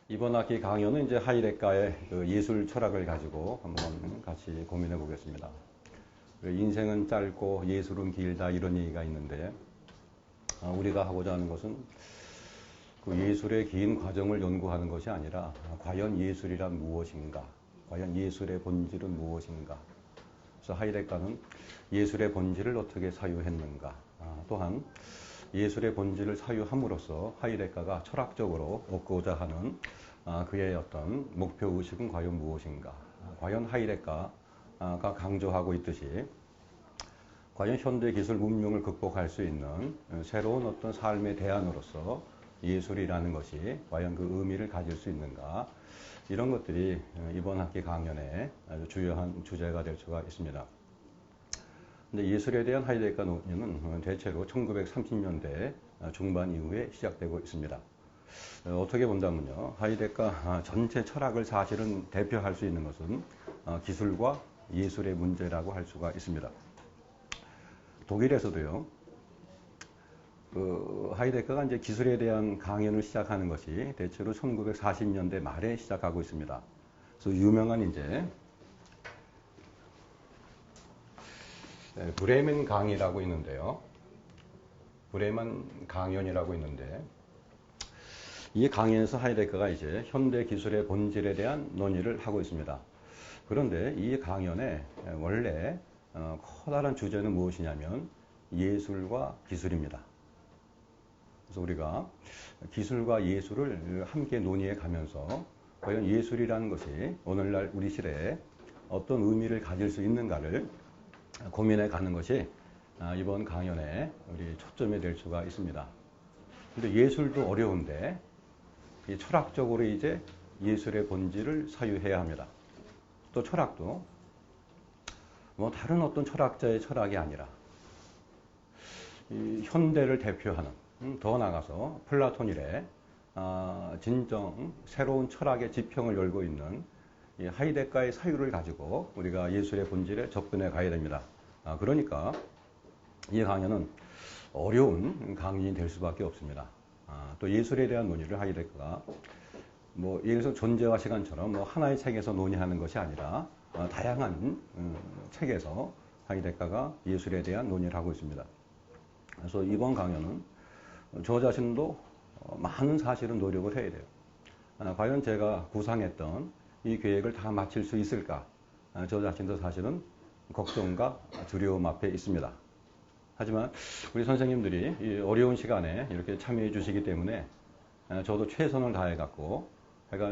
이번 학기 강연은 이제 하이데가의 그 예술 철학을 가지고 한번 같이 고민해 보겠습니다. 인생은 짧고 예술은 길다 이런 얘기가 있는데 우리가 하고자 하는 것은 그 예술의 긴 과정을 연구하는 것이 아니라 과연 예술이란 무엇인가? 과연 예술의 본질은 무엇인가? 그래서 하이데가는 예술의 본질을 어떻게 사유했는가? 또한 예술의 본질을 사유함으로써 하이데가가 철학적으로 얻고자 하는 그의 어떤 목표 의식은 과연 무엇인가? 과연 하이데가가 강조하고 있듯이 과연 현대 기술 문명을 극복할 수 있는 새로운 어떤 삶의 대안으로서 예술이라는 것이 과연 그 의미를 가질 수 있는가? 이런 것들이 이번 학기 강연의 아주 주요한 주제가 될 수가 있습니다. 근데 예술에 대한 하이데가 논의는 대체로 1930년대 중반 이후에 시작되고 있습니다. 어떻게 본다면요, 하이데가 전체 철학을 사실은 대표할 수 있는 것은 기술과 예술의 문제라고 할 수가 있습니다. 독일에서도요, 하이데가가 이제 기술에 대한 강연을 시작하는 것이 대체로 1940년대 말에 시작하고 있습니다. 그래서 유명한 이제 브레멘 강의라고 있는데요. 브레멘 강연이라고 있는데 이 강연에서 하이데가가 이제 현대 기술의 본질에 대한 논의를 하고 있습니다. 그런데 이 강연의 원래 커다란 주제는 무엇이냐면 예술과 기술입니다. 그래서 우리가 기술과 예술을 함께 논의해 가면서 과연 예술이라는 것이 오늘날 우리 시대에 어떤 의미를 가질 수 있는가를 고민해 가는 것이 이번 강연의 우리 초점이 될 수가 있습니다. 근데 예술도 어려운데 철학적으로 이제 예술의 본질을 사유해야 합니다. 또 철학도 뭐 다른 어떤 철학자의 철학이 아니라 이 현대를 대표하는 더 나아가서 플라톤 이래 진정 새로운 철학의 지평을 열고 있는 이 하이데가의 사유를 가지고 우리가 예술의 본질에 접근해 가야 됩니다. 그러니까 이 강연은 어려운 강연이 될 수밖에 없습니다. 또 예술에 대한 논의를 하이데가가 뭐 예를 들어서 존재와 시간처럼 뭐 하나의 책에서 논의하는 것이 아니라 다양한 책에서 하이데가가 예술에 대한 논의를 하고 있습니다. 그래서 이번 강연은 저 자신도 많은 사실은 노력을 해야 돼요. 과연 제가 구상했던 이 계획을 다 마칠 수 있을까? 저 자신도 사실은 걱정과 두려움 앞에 있습니다. 하지만 우리 선생님들이 이 어려운 시간에 이렇게 참여해 주시기 때문에 저도 최선을 다해 갖고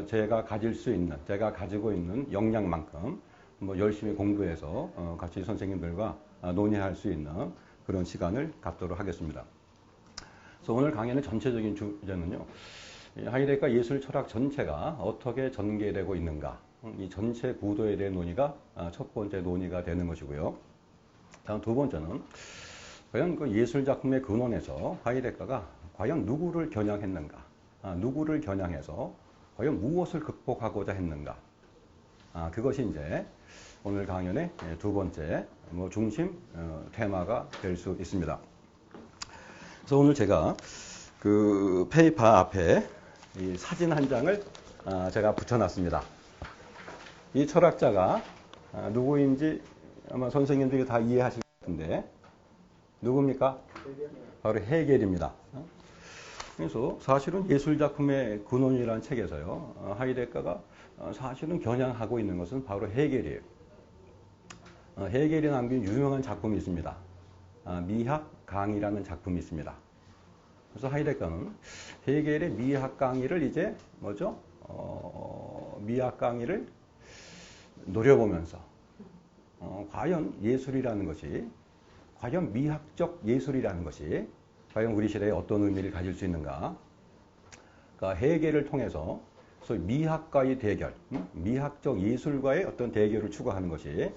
제가 가지고 있는 역량만큼 뭐 열심히 공부해서 같이 선생님들과 논의할 수 있는 그런 시간을 갖도록 하겠습니다. 그래서 오늘 강연의 전체적인 주제는요, 하이데가 예술 철학 전체가 어떻게 전개되고 있는가, 이 전체 구도에 대한 논의가 첫 번째 논의가 되는 것이고요. 다음 두 번째는 과연 그 예술 작품의 근원에서 하이데가가 과연 누구를 겨냥했는가, 누구를 겨냥해서 과연 무엇을 극복하고자 했는가, 그것이 이제 오늘 강연의 두 번째 중심 테마가 될 수 있습니다. 그래서 오늘 제가 그 페이퍼 앞에 이 사진 한 장을 제가 붙여놨습니다. 이 철학자가 누구인지 아마 선생님들이 다 이해하실 것 같은데 누굽니까? 바로 헤겔입니다. 그래서 사실은 예술작품의 근원이라는 책에서요, 하이데가가 사실은 겨냥하고 있는 것은 바로 헤겔이에요. 헤겔이 남긴 유명한 작품이 있습니다. 미학 강의라는 작품이 있습니다. 그래서 하이데가는 헤겔의 미학 강의를 이제 미학 강의를 노려보면서 과연 예술이라는 것이, 과연 미학적 예술이라는 것이 과연 우리 시대에 어떤 의미를 가질 수 있는가. 그러니까 헤겔을 통해서 소위 미학과의 대결, 미학적 예술과의 어떤 대결을 추구하는 것이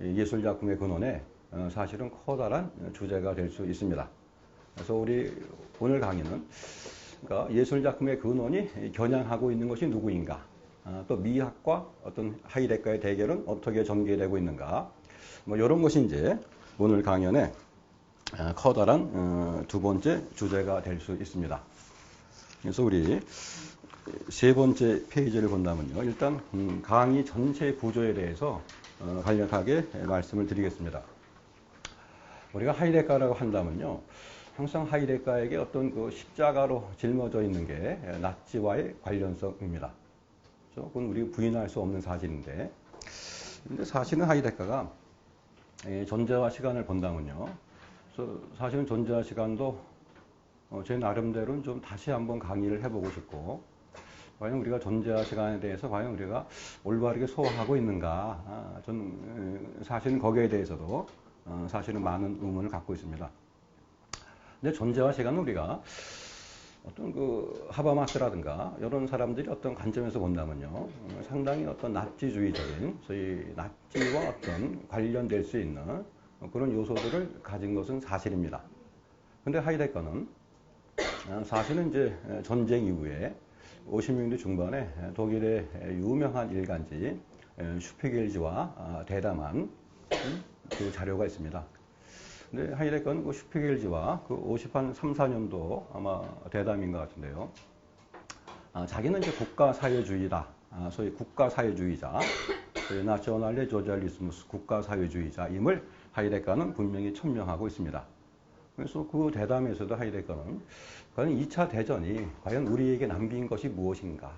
예술작품의 근원에 사실은 커다란 주제가 될 수 있습니다. 그래서 우리 오늘 강의는 그러니까 예술작품의 근원이 겨냥하고 있는 것이 누구인가, 또 미학과 어떤 하이데가의 대결은 어떻게 전개되고 있는가, 뭐 이런 것이 이제 오늘 강연의 커다란 두 번째 주제가 될 수 있습니다. 그래서 우리 세 번째 페이지를 본다면요. 일단 강의 전체 구조에 대해서 간략하게 말씀을 드리겠습니다. 우리가 하이데가라고 한다면요. 항상 하이데가에게 어떤 그 십자가로 짊어져 있는 게 나치와의 관련성입니다. 그건 우리가 부인할 수 없는 사실인데, 근데 사실은 하이데가가 존재와 시간을 본다면요. 사실은 존재와 시간도 제 나름대로는 좀 다시 한번 강의를 해보고 싶고, 과연 우리가 존재와 시간에 대해서 과연 우리가 올바르게 소화하고 있는가, 저는 사실은 거기에 대해서도 사실은 많은 의문을 갖고 있습니다. 근데 존재와 시간은 우리가 어떤 그 하바마스라든가 이런 사람들이 어떤 관점에서 본다면요, 상당히 어떤 나치주의적인 소위 나치와 어떤 관련될 수 있는 그런 요소들을 가진 것은 사실입니다. 근데 하이데거는 사실은 이제 전쟁 이후에 50년대 중반에 독일의 유명한 일간지 슈피겔지와 대담한 그 자료가 있습니다. 근데 하이데거는 그 슈피겔지와 그 53, 4년도 아마 대담인 것 같은데요. 자기는 이제 국가사회주의다. 소위 국가사회주의자, 나셔널레 조잘리스무스 국가사회주의자임을 하이데거는 분명히 천명하고 있습니다. 그래서 그 대담에서도 하이데거는 과연 2차 대전이 과연 우리에게 남긴 것이 무엇인가?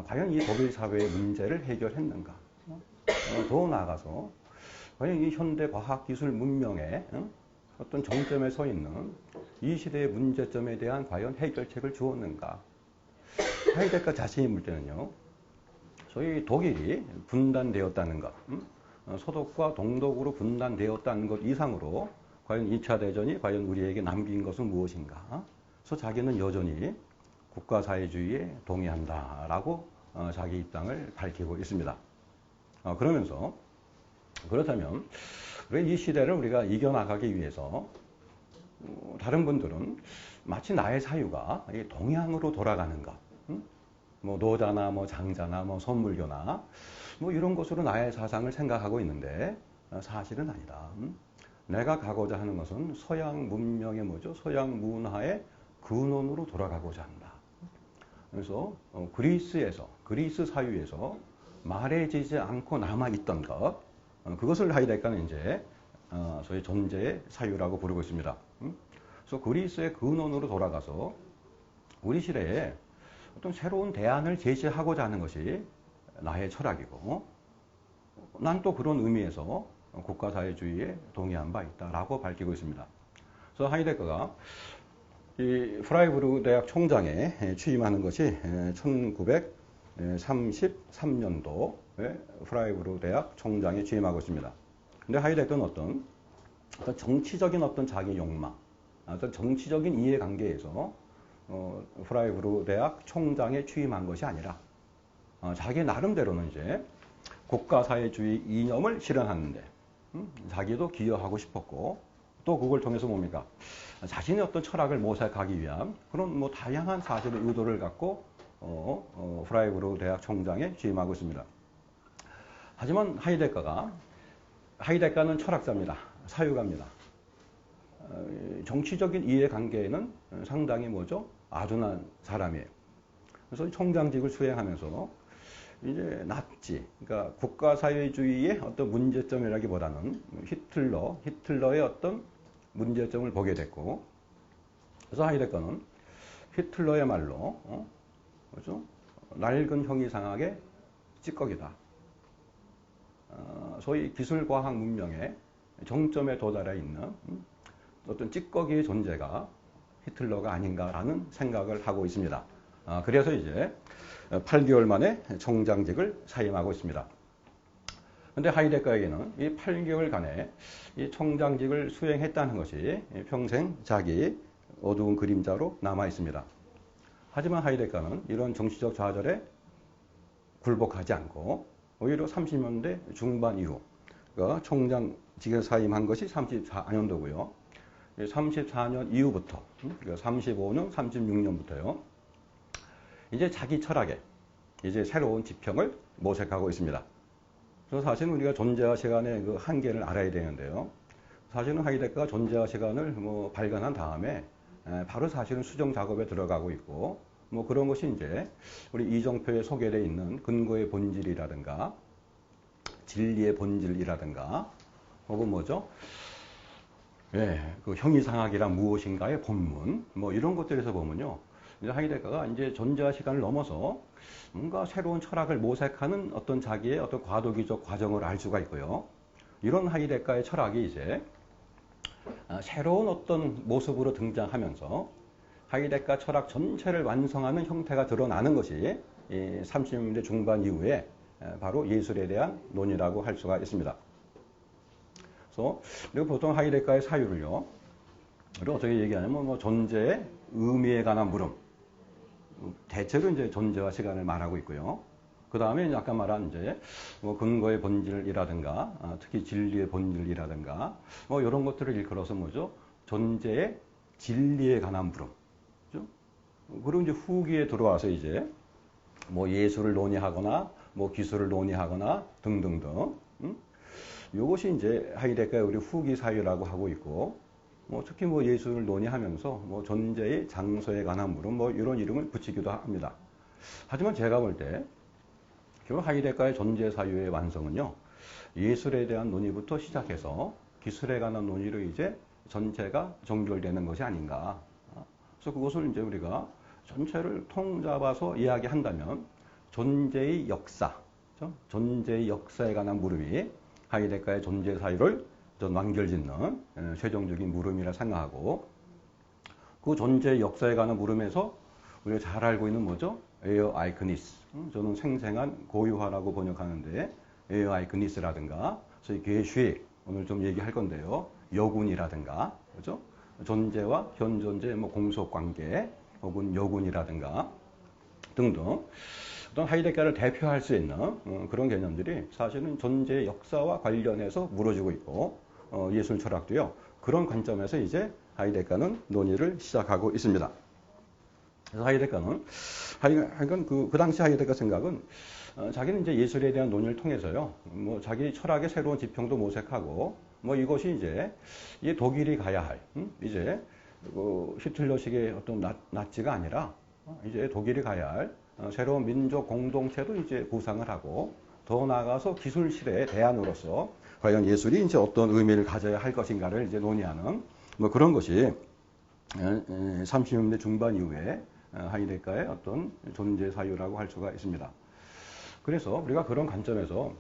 과연 이 독일 사회의 문제를 해결했는가? 더 나아가서 과연 이 현대 과학 기술 문명의 어떤 정점에 서 있는 이 시대의 문제점에 대한 과연 해결책을 주었는가? 하이데거 자신이 볼 때는요, 소위 독일이 분단되었다는 것, 서독과 동독으로 분단되었다는 것 이상으로 과연 2차 대전이 과연 우리에게 남긴 것은 무엇인가? 그래서 자기는 여전히 국가사회주의에 동의한다라고 자기 입장을 밝히고 있습니다. 그러면서 그렇다면 이 시대를 우리가 이겨나가기 위해서 다른 분들은 마치 나의 사유가 동양으로 돌아가는 것, 뭐 노자나 뭐 장자나 뭐 선물교나 뭐 이런 것으로 나의 사상을 생각하고 있는데 사실은 아니다. 내가 가고자 하는 것은 서양 문명의 뭐죠? 서양 문화의 근원으로 돌아가고자 한다. 그래서 그리스 사유에서 말해지지 않고 남아있던 것, 그것을 하이데거는 이제 소위 존재의 사유라고 부르고 있습니다. 그래서 그리스의 근원으로 돌아가서 우리 시대에 어떤 새로운 대안을 제시하고자 하는 것이 나의 철학이고, 난 또 그런 의미에서 국가사회주의에 동의한 바 있다라고 밝히고 있습니다. 그래서 하이데거가 이 프라이부르크 대학 총장에 취임하는 것이 1933년도에 프라이부르크 대학 총장에 취임하고 있습니다. 근데 하이데거는 어떤 정치적인 어떤 자기 욕망, 어떤 정치적인 이해관계에서 프라이부르크 대학 총장에 취임한 것이 아니라 자기 나름대로는 이제 국가사회주의 이념을 실현하는데 자기도 기여하고 싶었고, 또 그걸 통해서 뭡니까? 자신의 어떤 철학을 모색하기 위한 그런 뭐 다양한 사실의 의도를 갖고 프라이부르크 대학 총장에 취임하고 있습니다. 하지만 하이데거는 철학자입니다. 사유가입니다. 정치적인 이해관계에는 상당히 뭐죠? 아둔한 사람이에요. 그래서 총장직을 수행하면서 이제 나치, 그러니까 국가사회주의의 어떤 문제점이라기보다는 히틀러의 어떤 문제점을 보게 됐고, 그래서 하이데거는 히틀러의 말로 그렇죠? 낡은 형이상학의 찌꺼기다. 소위 기술과학 문명의 정점에 도달해 있는 어떤 찌꺼기의 존재가 히틀러가 아닌가라는 생각을 하고 있습니다. 그래서 이제 8개월 만에 총장직을 사임하고 있습니다. 그런데 하이데거에게는 이 8개월간의 이 총장직을 수행했다는 것이 평생 자기 어두운 그림자로 남아 있습니다. 하지만 하이데거는 이런 정치적 좌절에 굴복하지 않고 오히려 30년대 중반 이후, 그러니까 총장직에 사임한 것이 34년도고요. 34년 이후부터, 그러니까 35년, 36년부터요. 이제 자기 철학에 이제 새로운 지평을 모색하고 있습니다. 그래서 사실은 우리가 존재와 시간의 그 한계를 알아야 되는데요. 사실은 하이데거가 존재와 시간을 발견한 다음에 바로 사실은 수정 작업에 들어가고 있고, 뭐 그런 것이 이제 우리 이정표에 소개되어 있는 근거의 본질이라든가 진리의 본질이라든가 혹은 뭐죠? 예, 그 형이상학이란 무엇인가의 본문 뭐 이런 것들에서 보면요. 이제 하이데거가 이제 존재와 시간을 넘어서 뭔가 새로운 철학을 모색하는 어떤 자기의 어떤 과도기적 과정을 알 수가 있고요. 이런 하이데거의 철학이 이제 새로운 어떤 모습으로 등장하면서 하이데거 철학 전체를 완성하는 형태가 드러나는 것이 이 30년대 중반 이후에 바로 예술에 대한 논의라고 할 수가 있습니다. 그래서 우리가 보통 하이데거의 사유를요, 우리가 어떻게 얘기하냐면 뭐 존재의 의미에 관한 물음, 대체로 이제 존재와 시간을 말하고 있고요. 그 다음에 아까 말한 이제 뭐 근거의 본질이라든가 특히 진리의 본질이라든가 뭐 이런 것들을 일컬어서 뭐죠? 존재의 진리에 관한 물음. 그죠? 그리고 이제 후기에 들어와서 이제 뭐 예술을 논의하거나 뭐 기술을 논의하거나 등등등. 이것이 이제 하이데거의 우리 후기 사유라고 하고 있고, 뭐 특히 뭐 예술을 논의하면서 뭐 존재의 장소에 관한 물음 뭐 이런 이름을 붙이기도 합니다. 하지만 제가 볼 때 결국 하이데거의 존재 사유의 완성은요, 예술에 대한 논의부터 시작해서 기술에 관한 논의로 이제 전체가 종결되는 것이 아닌가. 그래서 그것을 이제 우리가 전체를 통잡아서 이야기한다면 존재의 역사, 그렇죠? 존재의 역사에 관한 물음이 하이데거의 존재 사유를 완결짓는 최종적인 물음이라 생각하고, 그 존재의 역사에 관한 물음에서 우리가 잘 알고 있는 뭐죠? 에어 아이크니스. 저는 생생한 고유화라고 번역하는데 에어 아이크니스라든가 저희 게슈 오늘 좀 얘기할 건데요. 여군이라든가 그죠? 존재와 현존재 뭐 공속 관계 혹은 여군이라든가 등등 어떤 하이데거를 대표할 수 있는 그런 개념들이 사실은 존재의 역사와 관련해서 물어지고 있고 예술 철학도요. 그런 관점에서 이제 하이데거는 논의를 시작하고 있습니다. 그래서 하이데거는 그 당시 하이데거 생각은 자기는 이제 예술에 대한 논의를 통해서요. 뭐 자기 철학의 새로운 지평도 모색하고 뭐 이것이 이제 이 독일이 가야 할 이제 그 히틀러식의 어떤 나치가 아니라 이제 독일이 가야 할 새로운 민족 공동체도 이제 구상을 하고 더 나아가서 기술실의 대안으로서 과연 예술이 이제 어떤 의미를 가져야 할 것인가를 이제 논의하는 뭐 그런 것이 30년대 중반 이후에 하이데거의 어떤 존재 사유라고 할 수가 있습니다. 그래서 우리가 그런 관점에서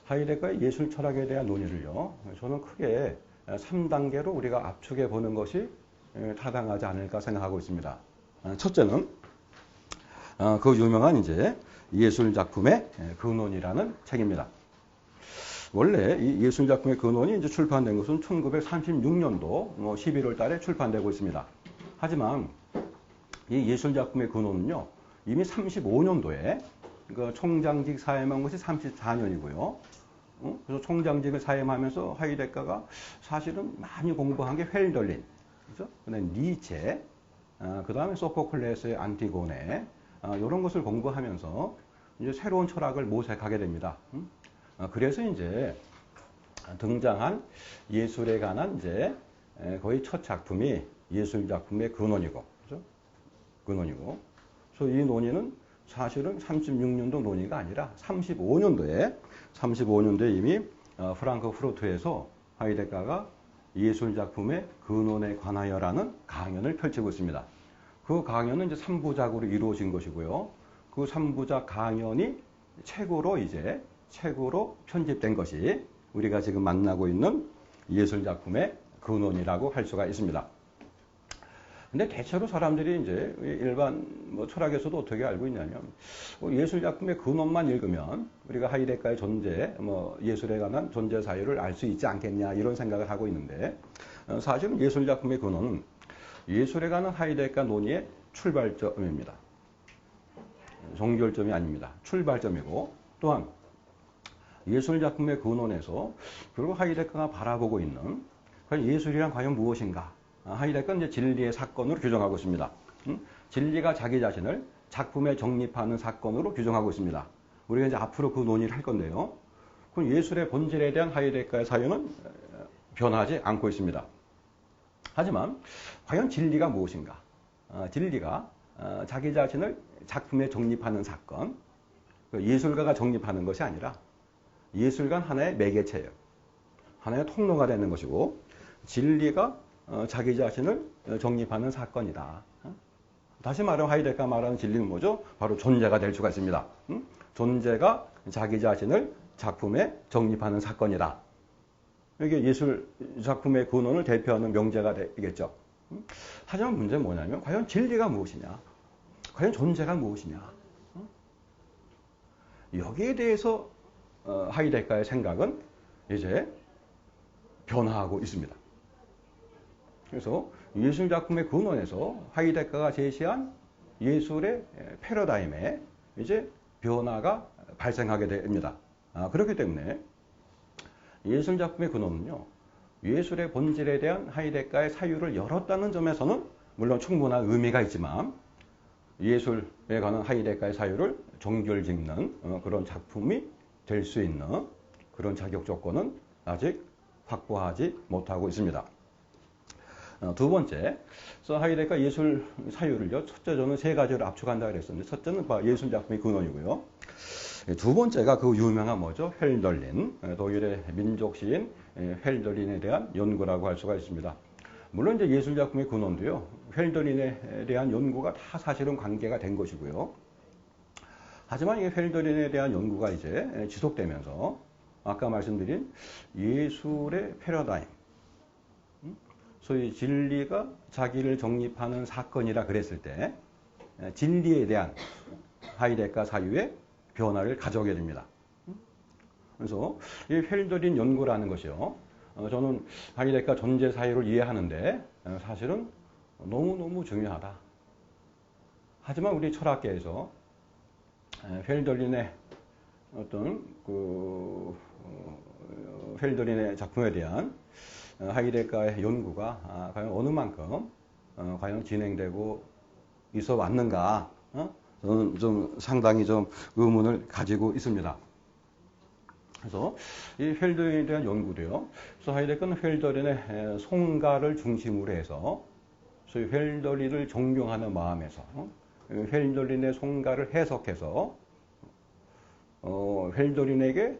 하이데거의 예술 철학에 대한 논의를요, 저는 크게 3단계로 우리가 압축해 보는 것이 타당하지 않을까 생각하고 있습니다. 첫째는 그 유명한 이제 예술 작품의 근원이라는 책입니다. 원래 이 예술 작품의 근원이 이제 출판된 것은 1936년도 11월 달에 출판되고 있습니다. 하지만 이 예술 작품의 근원은요, 이미 35년도에 그러니까 총장직 사임한 것이 34년이고요. 그래서 총장직을 사임하면서 하이데거가 사실은 많이 공부한 게 헬덜린, 그죠? 그다음에 니체, 그 다음에 소포클레스의 안티고네, 이런 것을 공부하면서 이제 새로운 철학을 모색하게 됩니다. 그래서 이제 등장한 예술에 관한 이제 거의 첫 작품이 예술 작품의 근원이고, 그죠? 근원이고. 그래서 이 논의는 사실은 36년도 논의가 아니라 35년도에 이미 프랑크푸르트에서 하이데거가 예술 작품의 근원에 관하여라는 강연을 펼치고 있습니다. 그 강연은 이제 3부작으로 이루어진 것이고요. 그 3부작 강연이 책으로 편집된 것이 우리가 지금 만나고 있는 예술 작품의 근원이라고 할 수가 있습니다. 근데 대체로 사람들이 이제 일반 철학에서도 어떻게 알고 있냐면 예술 작품의 근원만 읽으면 우리가 하이데거의 존재, 예술에 관한 존재 사유를 알 수 있지 않겠냐 이런 생각을 하고 있는데 사실은 예술 작품의 근원은 예술에 관한 하이데거 논의의 출발점입니다. 종결점이 아닙니다. 출발점이고 또한 예술 작품의 근원에서 그리고 하이데거가 바라보고 있는 예술이란 과연 무엇인가? 하이데거는 이제 진리의 사건으로 규정하고 있습니다. 진리가 자기 자신을 작품에 정립하는 사건으로 규정하고 있습니다. 우리가 이제 앞으로 그 논의를 할 건데요. 그럼 예술의 본질에 대한 하이데거의 사유는 변하지 않고 있습니다. 하지만 과연 진리가 무엇인가? 진리가 자기 자신을 작품에 정립하는 사건. 예술가가 정립하는 것이 아니라 예술가는 하나의 매개체예요. 하나의 통로가 되는 것이고 진리가 자기 자신을 정립하는 사건이다. 다시 말하면 하이데거가 말하는 진리는 뭐죠? 바로 존재가 될 수가 있습니다. 존재가 자기 자신을 작품에 정립하는 사건이다. 이게 예술 작품의 근원을 대표하는 명제가 되겠죠. 하지만 문제는 뭐냐면 과연 진리가 무엇이냐? 과연 존재가 무엇이냐? 여기에 대해서 하이데거의 생각은 이제 변화하고 있습니다. 그래서 예술 작품의 근원에서 하이데거가 제시한 예술의 패러다임에 이제 변화가 발생하게 됩니다. 그렇기 때문에 예술 작품의 근원은요, 예술의 본질에 대한 하이데거의 사유를 열었다는 점에서는 물론 충분한 의미가 있지만 예술에 관한 하이데거의 사유를 종결짓는 그런 작품이 될 수 있는 그런 자격 조건은 아직 확보하지 못하고 있습니다. 두 번째, 하이데거가 예술 사유를요, 첫째 저는 세 가지를 압축한다 그랬었는데, 첫째는 예술 작품의 근원이고요. 두 번째가 그 유명한 뭐죠? 헬덜린, 독일의 민족 시인 헬덜린에 대한 연구라고 할 수가 있습니다. 물론 이제 예술 작품의 근원도요, 헬덜린에 대한 연구가 다 사실은 관계가 된 것이고요. 하지만 이 헬덜린에 대한 연구가 이제 지속되면서 아까 말씀드린 예술의 패러다임, 소위 진리가 자기를 정립하는 사건이라 그랬을 때 진리에 대한 하이데거 사유의 변화를 가져오게 됩니다. 그래서 이 헬덜린 연구라는 것이요, 저는 하이데거 존재 사유를 이해하는데 사실은 너무너무 중요하다. 하지만 우리 철학계에서 헬덜린의 어떤 헬덜린의 작품에 대한 하이데거의 연구가 과연 어느 만큼 과연 진행되고 있어 왔는가, 저는 좀 상당히 좀 의문을 가지고 있습니다. 그래서 이 헬덜린에 대한 연구도요, 그래서 하이데거는 헬덜린의 송가를 중심으로 해서 소위 헬덜린을 존경하는 마음에서 헬덜린의 송가를 해석해서 헬덜린에게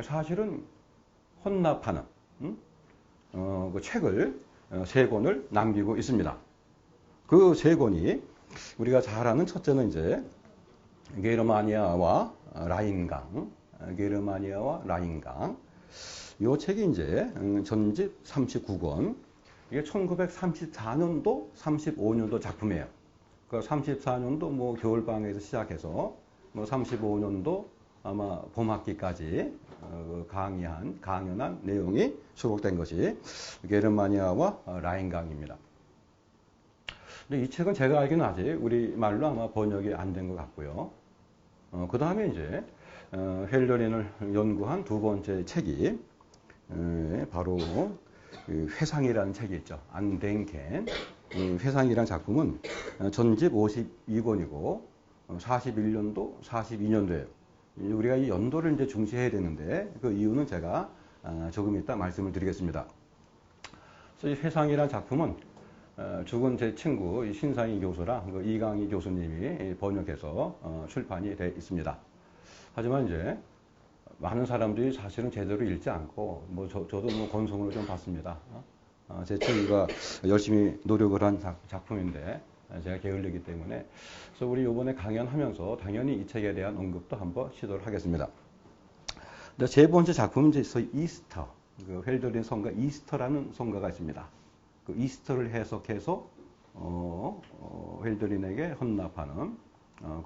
사실은 헌납하는 그 책을 세 권을 남기고 있습니다. 그 세 권이 우리가 잘 아는 첫째는 이제 게르마니아와 라인강, 게르마니아와 라인강. 이 책이 이제 전집 39권. 이게 1934년도, 35년도 작품이에요. 그 34년도 뭐 겨울방학에서 시작해서 뭐 35년도 아마 봄학기까지 강연한 내용이 수록된 것이 게르마니아와 라인강입니다. 근데 이 책은 제가 알기로는 아직 우리말로 아마 번역이 안 된 것 같고요. 그 다음에 이제 헬덜린을 연구한 두 번째 책이 바로 회상이라는 책이 있죠. 안덴켄. 회상이라는 작품은 전집 52권이고 41년도, 42년도예요. 우리가 이 연도를 이제 중시해야 되는데 그 이유는 제가 조금 이따 말씀을 드리겠습니다. 그래서 이 회상이라는 작품은 죽은 제 친구 신상희 교수랑 그 이강희 교수님이 번역해서 출판이 되어 있습니다. 하지만 이제 많은 사람들이 사실은 제대로 읽지 않고 뭐 저도 뭐 건성으로 좀 봤습니다. 제 친구가 열심히 노력을 한 작품인데 제가 게을르기 때문에 그래서 우리 이번에 강연하면서 당연히 이 책에 대한 언급도 한번 시도를 하겠습니다. 세 번째 작품은 이제 이스터, 그 헬덜린 성가 이스터라는 성가가 있습니다. 그 이스터를 해석해서 헬덜린에게 헌납하는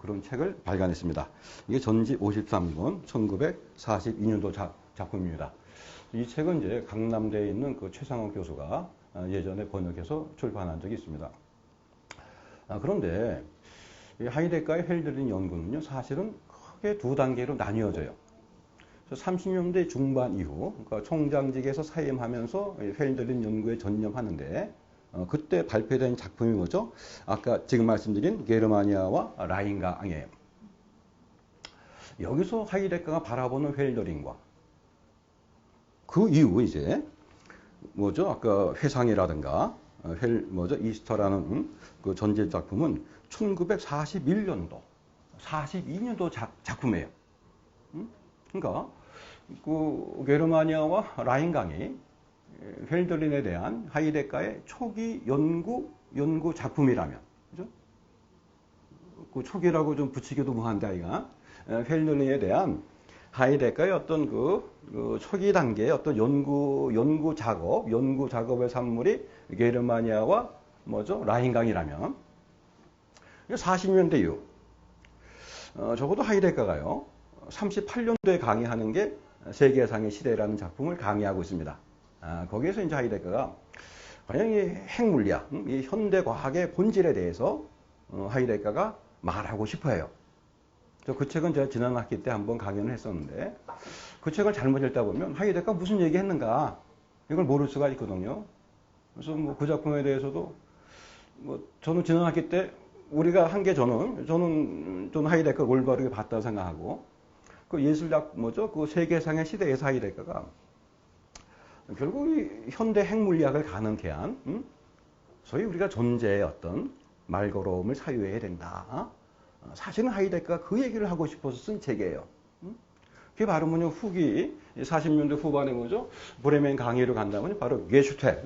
그런 책을 발간했습니다. 이게 전집 53권 1942년도 작품입니다. 이 책은 이제 강남대에 있는 그 최상원 교수가 예전에 번역해서 출판한 적이 있습니다. 그런데 이 하이데거의 헬덜린 연구는요, 사실은 크게 두 단계로 나뉘어져요. 30년대 중반 이후, 그러니까 총장직에서 사임하면서 헬덜린 연구에 전념하는데, 그때 발표된 작품이 뭐죠? 아까 지금 말씀드린 게르마니아와 라인강이에요. 여기서 하이데거가 바라보는 헬덜린과 그 이후 이제 뭐죠? 아까 회상이라든가 이스터라는 그 전집 작품은 1941년도, 42년도 작품이에요. 그러니까 그 게르마니아와 라인강이 헬들린에 대한 하이데거의 초기 연구 작품이라면, 그죠? 그 초기라고 좀 붙이기도 뭐한데, 아이가 헬들린에 대한 하이데거의 어떤 그 초기 단계의 어떤 연구 작업의 산물이 게르마니아와 뭐죠? 라인강이라면 40년대 이후 적어도 하이데거가요 38년도에 강의하는 게 세계상의 시대라는 작품을 강의하고 있습니다. 거기에서 이제 하이데거가 과연 이 핵물리학, 이 현대 과학의 본질에 대해서 하이데거가 말하고 싶어해요. 그 책은 제가 지난 학기 때 한번 강연을 했었는데 그 책을 잘못 읽다 보면 하이데거가 무슨 얘기했는가 이걸 모를 수가 있거든요. 그래서 뭐 그 작품에 대해서도 뭐 저는 지난 학기 때 우리가 한 게 저는 하이데거 올바르게 봤다고 생각하고 그 예술학 뭐죠? 그 세계상의 시대에서 하이데거가 결국 이 현대 핵물리학을 가능케 한 소위 우리가 존재의 어떤 말걸음을 사유해야 된다. 사실은 하이데거가 그 얘기를 하고 싶어서 쓴 책이에요. 그게 바로 뭐냐 후기 40년대 후반에 뭐죠? 브레멘 강의로 간다면 바로 게슈테.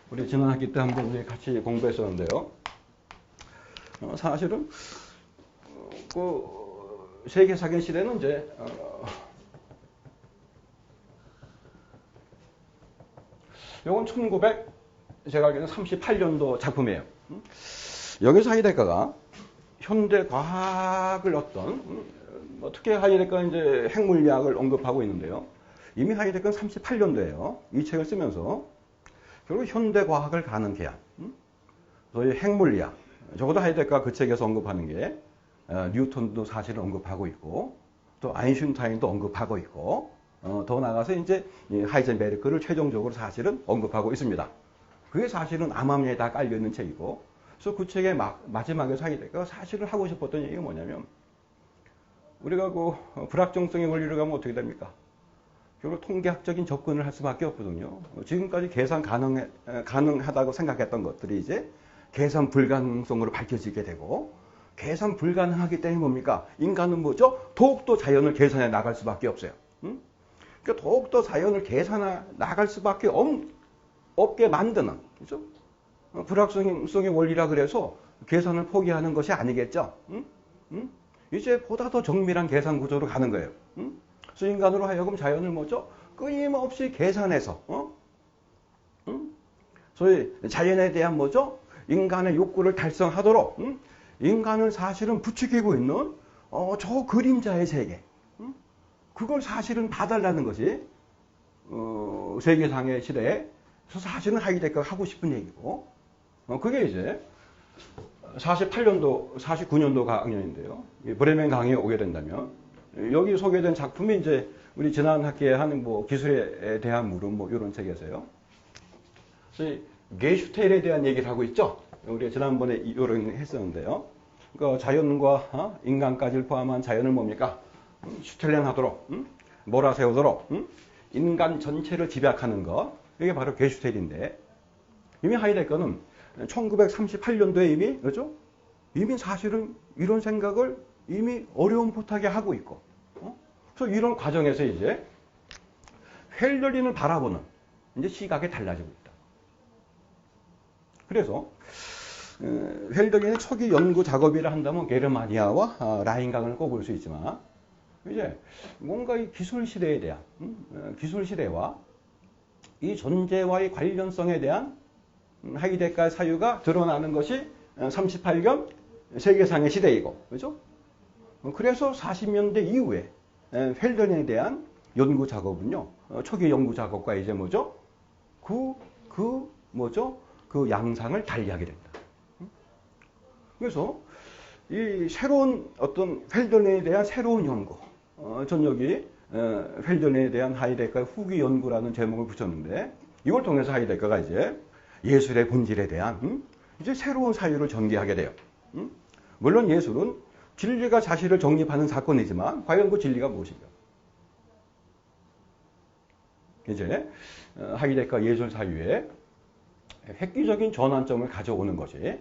우리 지난 학기 때 한번 우리 같이 공부했었는데요. 사실은 그 세계사계 시대는 이제 이건 제가 알기로는 38년도 작품이에요. 여기서 하이데거가 현대 과학을 특히 하이데거가 이제 핵물리학을 언급하고 있는데요. 이미 하이데거는 38년도에요. 이 책을 쓰면서 결국 현대 과학을 가능케 한 소위 핵물리학. 적어도 하이데거가 그 책에서 언급하는 게 뉴턴도 사실은 언급하고 있고 또 아인슈타인도 언급하고 있고 더 나아가서 이제 하이젠베르크를 최종적으로 사실은 언급하고 있습니다. 그게 사실은 암암리에 다 깔려 있는 책이고 그래서 그 책의 마지막에서 하이데거가 사실은 하고 싶었던 얘기가 뭐냐면 우리가 그 불확정성의 원리를 가면 어떻게 됩니까? 결국 통계학적인 접근을 할 수밖에 없거든요. 지금까지 계산 가능하다고 생각했던 것들이 이제 계산 불가능성으로 밝혀지게 되고 계산 불가능하기 때문에 뭡니까? 인간은 뭐죠? 더욱더 자연을 계산해 나갈 수밖에 없어요. 그러니까 더욱더 자연을 계산해 나갈 수밖에 없게 만드는 그죠? 불확정성의 원리라 그래서 계산을 포기하는 것이 아니겠죠? 이제 보다 더 정밀한 계산 구조로 가는 거예요. 그래서 인간으로 하여금 자연을 뭐죠? 끊임없이 계산해서 소위 자연에 대한 뭐죠? 인간의 욕구를 달성하도록 인간을 사실은 부추기고 있는 저 그림자의 세계 그걸 사실은 봐달라는 것이 세계상의 시대에 사실은 하이데거가 하고 싶은 얘기고 그게 이제 48년도 49년도 강연인데요. 브레멘 강의에 오게 된다면 여기 소개된 작품이 이제 우리 지난 학기에 하는 뭐 기술에 대한 물음 뭐 이런 책에서요. 게슈텔에 대한 얘기를 하고 있죠. 우리 지난번에 이런 했었는데요. 그러니까 자연과 인간까지를 포함한 자연을 뭡니까? 슈텔렌하도록 몰아세우도록 인간 전체를 집약하는 것 이게 바로 게슈텔인데 이미 하이데거는 1938년도에 이미 그렇죠? 이미 사실은 이런 생각을 이미 어려움부터하게 하고 있고 그래서 이런 과정에서 이제 헬들린을 바라보는 이제 시각이 달라지고 있다. 그래서 헬들린의 초기 연구 작업이라 한다면 게르마니아와 라인강을 꼽을 수 있지만 이제 뭔가 이 기술 시대에 대한 기술 시대와 이 존재와의 관련성에 대한 하이데거의 사유가 드러나는 것이 38년 세계상의 시대이고 그렇죠? 그래서 40년대 이후에 헬든에 대한 연구 작업은요 초기 연구 작업과 이제 뭐죠? 그 양상을 달리하게 된다. 그래서 이 새로운 어떤 헬든에 대한 새로운 연구 전 여기 헬든에 대한 하이데거의 후기 연구라는 제목을 붙였는데 이걸 통해서 하이데거가 이제 예술의 본질에 대한 이제 새로운 사유를 전개하게 돼요. 물론 예술은 진리가 자신을 정립하는 사건이지만 과연 그 진리가 무엇인가? 이제 하이데거 예술 사유에 획기적인 전환점을 가져오는 것이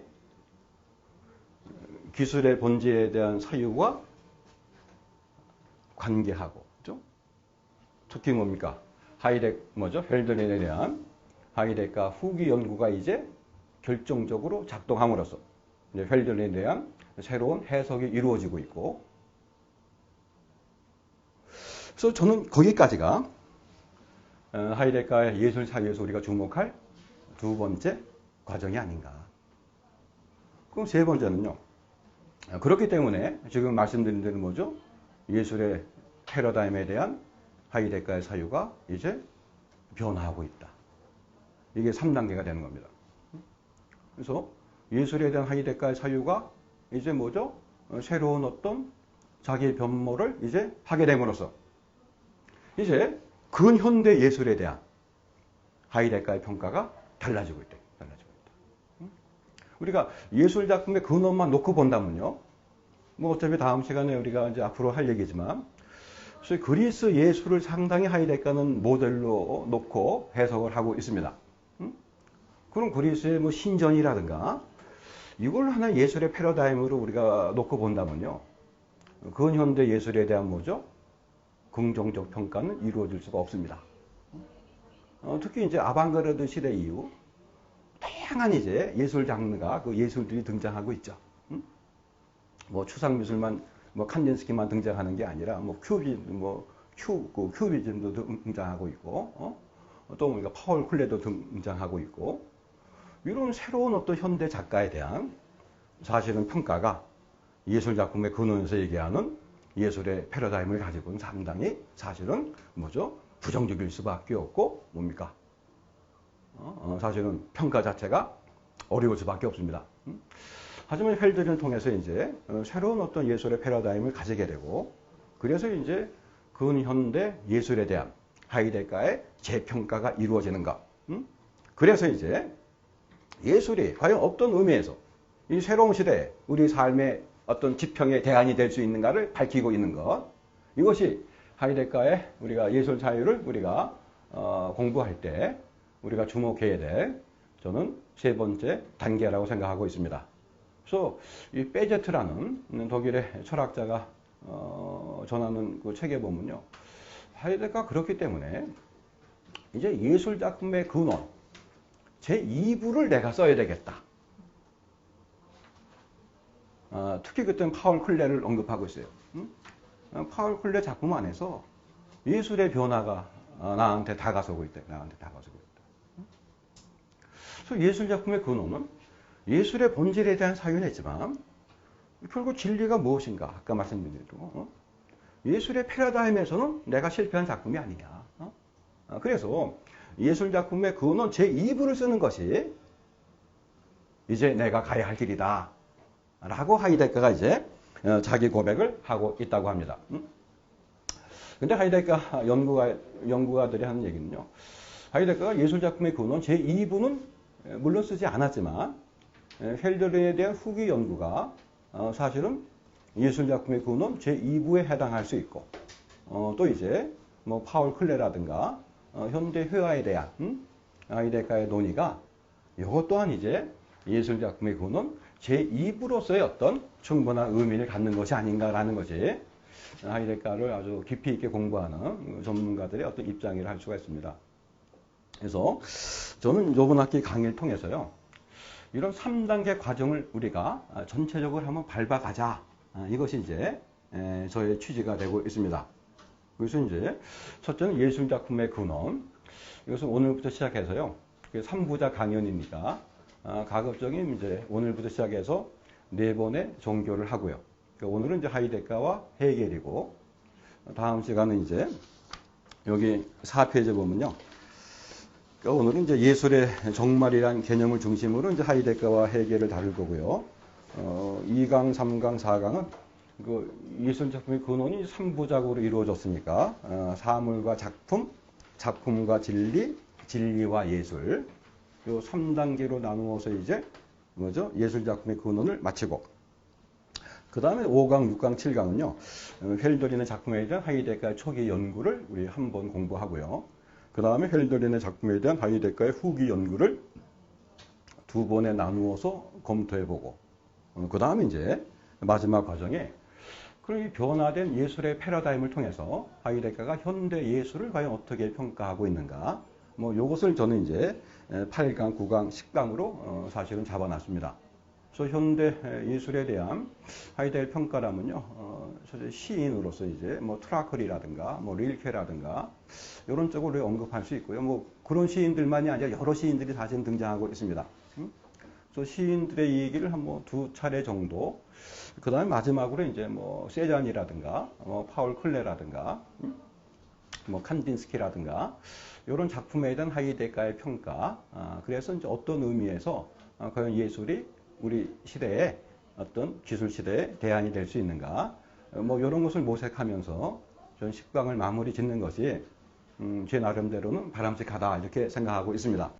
기술의 본질에 대한 사유와 관계하고, 그죠? 특히 뭡니까? 헬더린에 대한 하이데가 후기 연구가 이제 결정적으로 작동함으로써 이제 헬더린에 대한 새로운 해석이 이루어지고 있고, 그래서 저는 거기까지가 하이데가의 예술 사유에서 우리가 주목할 두 번째 과정이 아닌가. 그럼 세 번째는요. 그렇기 때문에 지금 말씀드린 대로 뭐죠? 예술의 패러다임에 대한 하이데가의 사유가 이제 변화하고 있다. 이게 3단계가 되는 겁니다. 그래서 예술에 대한 하이데가의 사유가 이제 뭐죠? 새로운 어떤 자기 변모를 이제 하게 됨으로써 이제 근현대 예술에 대한 하이데가의 평가가 달라지고 있다. 우리가 예술 작품의 근원만 놓고 본다면요. 뭐 어차피 다음 시간에 우리가 이제 앞으로 할 얘기지만, 그래서 그리스 예술을 상당히 하이데가는 모델로 놓고 해석을 하고 있습니다. 그럼 그리스의 뭐 신전이라든가 이걸 하나 예술의 패러다임으로 우리가 놓고 본다면요. 근현대 예술에 대한 뭐죠? 긍정적 평가는 이루어질 수가 없습니다. 특히 이제 아방가르드 시대 이후 다양한 이제 예술 장르가 그 예술들이 등장하고 있죠. 뭐 추상 미술만 뭐 칸딘스키만 등장하는 게 아니라 뭐 큐비즘도 등장하고 있고, 또 우리가 파울 클레도 등장하고 있고, 이런 새로운 어떤 현대 작가에 대한 사실은 평가가 예술 작품의 근원에서 얘기하는 예술의 패러다임을 가지고는 상당히 사실은 뭐죠? 부정적일 수밖에 없고 뭡니까? 사실은 평가 자체가 어려울 수밖에 없습니다. 하지만 헬더린을 통해서 이제 새로운 어떤 예술의 패러다임을 가지게 되고, 그래서 이제 근현대 예술에 대한 하이데가의 재평가가 이루어지는 것. 그래서 이제 예술이 과연 어떤 의미에서 이 새로운 시대에 우리 삶의 어떤 지평의 대안이 될 수 있는가를 밝히고 있는 것. 이것이 하이데가의 우리가 예술 자유를 우리가 공부할 때 우리가 주목해야 될 저는 세 번째 단계라고 생각하고 있습니다. 그래서 이 베제트라는 독일의 철학자가 전하는 그 책에 보면요. 하이데가 그렇기 때문에 이제 예술 작품의 근원 제2부를 내가 써야 되겠다. 특히 그때는 파울 클레를 언급하고 있어요. 파울 클레 작품 안에서 예술의 변화가 나한테 다가서고 있다. 그래서 예술 작품의 근원은 예술의 본질에 대한 사유는 했지만 결국 진리가 무엇인가? 아까 말씀드린 대로 예술의 패러다임에서는 내가 실패한 작품이 아니냐. 그래서 예술 작품의 근원 제2부를 쓰는 것이 이제 내가 가야 할 길이다. 라고 하이데가가 이제 자기 고백을 하고 있다고 합니다. 근데 하이데가 연구가들이 하는 얘기는요. 하이데가가 예술 작품의 근원 제2부는 물론 쓰지 않았지만 헬더린에 대한 후기 연구가 사실은 예술 작품의 근원 제2부에 해당할 수 있고, 또 이제 뭐 파울 클레라든가 현대 회화에 대한 하이데가의 논의가 이것 또한 이제 예술 작품의 근원 제2부로서의 어떤 충분한 의미를 갖는 것이 아닌가라는 것이 하이데가를 아주 깊이 있게 공부하는 전문가들의 어떤 입장이라 할 수가 있습니다. 그래서 저는 이번 학기 강의를 통해서요. 이런 3단계 과정을 우리가 전체적으로 한번 밟아가자. 이것이 이제 저의 취지가 되고 있습니다. 그래서 이제 첫째는 예술 작품의 근원. 이것은 오늘부터 시작해서요. 3부자 강연이니까 가급적인 이제 오늘부터 시작해서 4번의 종교를 하고요. 오늘은 이제 하이데가와 헤겔이고, 다음 시간은 이제 여기 4페이지 보면요. 오늘은 이제 예술의 정말이란 개념을 중심으로 이제 하이데가와 헤겔을 다룰 거고요. 2강, 3강, 4강은 그 예술 작품의 근원이 3부작으로 이루어졌으니까 사물과 작품, 작품과 진리, 진리와 예술 요 3단계로 나누어서 이제 뭐죠? 예술 작품의 근원을 마치고, 그 다음에 5강, 6강, 7강은요. 헬더린의 작품에 대한 하이데가의 초기 연구를 우리 한번 공부하고요. 그 다음에 헬더린의 작품에 대한 하이데가의 후기 연구를 2번에 나누어서 검토해보고, 그 다음에 이제 마지막 과정에 그럼 이 변화된 예술의 패러다임을 통해서 하이데거가 현대 예술을 과연 어떻게 평가하고 있는가? 뭐 요것을 저는 이제 8강, 9강, 10강으로 사실은 잡아놨습니다. 그래서 현대 예술에 대한 하이데거의 평가라면요, 시인으로서 이제 뭐 트라클이라든가 뭐 릴케라든가 이런 쪽으로 언급할 수 있고요. 뭐 그런 시인들만이 아니라 여러 시인들이 사실 등장하고 있습니다. 그래서 시인들의 얘기를 한 뭐 두 차례 정도. 그 다음에 마지막으로 이제 뭐 세잔이라든가 뭐 파울 클레라든가 뭐 칸딘스키라든가 이런 작품에 대한 하이데거의 평가. 그래서 이제 어떤 의미에서 과연 예술이 우리 시대의 어떤 기술 시대의 대안이 될 수 있는가. 뭐 이런 것을 모색하면서 전 10강을 마무리 짓는 것이 제 나름대로는 바람직하다 이렇게 생각하고 있습니다.